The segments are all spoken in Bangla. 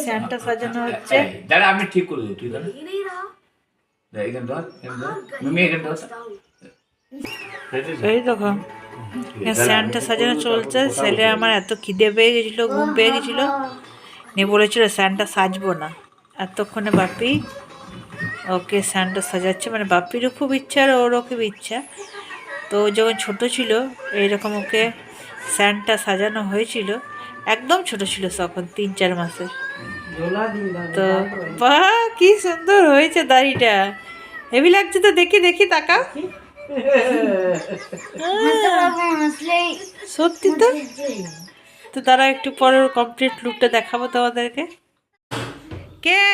স্যান্টা সাজানো হচ্ছে। দাঁড়া আমি ঠিক করে দেবো, তুই দাঁড়া এখানে ধর, মিমি এখানে ধর। এই দেখো স্যান্টা সাজানো চলছে। ছেলে আমার এত খিদে পেয়ে গেছিলো, ঘুম পেয়ে গেছিলো, নিয়ে বলেছিল স্যান্টা সাজবো না। এতক্ষণে বাপি ওকে স্যান্টা সাজাচ্ছে, মানে বাপিরও খুব ইচ্ছা আর ওরও খুব ইচ্ছা। তো ও যখন ছোটো ছিল এইরকম ওকে স্যান্টা সাজানো হয়েছিল, একদম ছোট ছিল তখন 3-4 মাসের। তো বাহ কি সুন্দর হয়েছে দাড়িটা, হেভি লাগছে তো। দেখি দেখি তাকাও, সত্যি তো। তো তারা একটু পরে কমপ্লিট লুকটা দেখাবো তোমাদেরকে। কে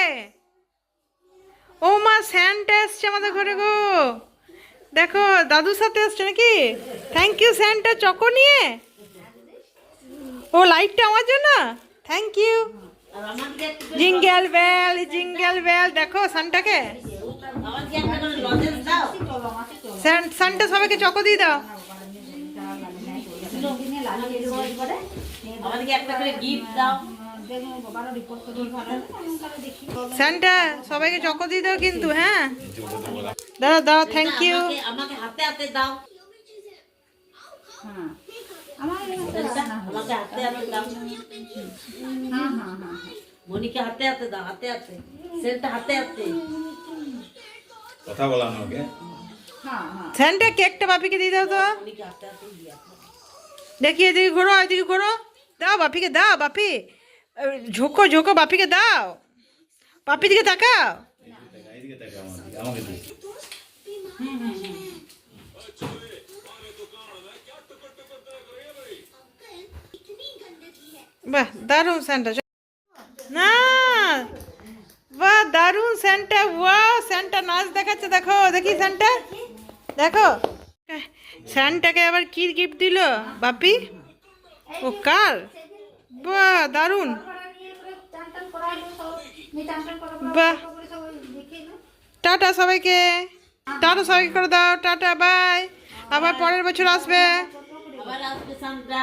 ও মা স্যান্টা এসছে আমাদের ঘরে গো, দেখো দাদুর সাথে এসছে নাকি। থ্যাংক ইউ স্যান্টা চকো নিয়ে। ও লাইটটা আমার জন্য, thank you. Jingle bell jingle bell, দেখো সান্টাকে। সান্টা সবাইকে চকো দিয়ে দাও। সান্টা সবাইকে চকো দিয়ে দাও কিন্তু, হ্যাঁ দাও দাও, থ্যাংক ইউ। আমাকে হাতে হাতে দাও, আমাকে হাতে হাতে দাও, মনিকে হাতে হাতে দাও, হাতে হাতে সেলটা হাতে হাতে কথা বলা আমাকে। সান্টা কেকটা বাপিকে দিয়ে দাও তো। মনিকে হাতে হাতে দিয়া দেখি এদিকে ঘোরো, এদিকে ঘোরো, দাও বাপিকে দাও। বাপি ঝোঁকো ঝোঁকো, বাপিকে দাও। বাপি দিকে তাকাও। বাহ দারুণ স্যান্টা, না বাহ দারুণ স্যান্টা। ওয়াও স্যান্টা নাচ দেখাচ্ছে, দেখো দেখি স্যান্টা, দেখো স্যান্টাকে আবার কি গিফট দিল বাপি, ও কার, বাহ দারুণ, বাহ। টাটা সবাইকে, টাটা সবাইকে করে দাও, টাটা বাই, আবার পরের বছর আসবে। আবার আসবে সান্টা।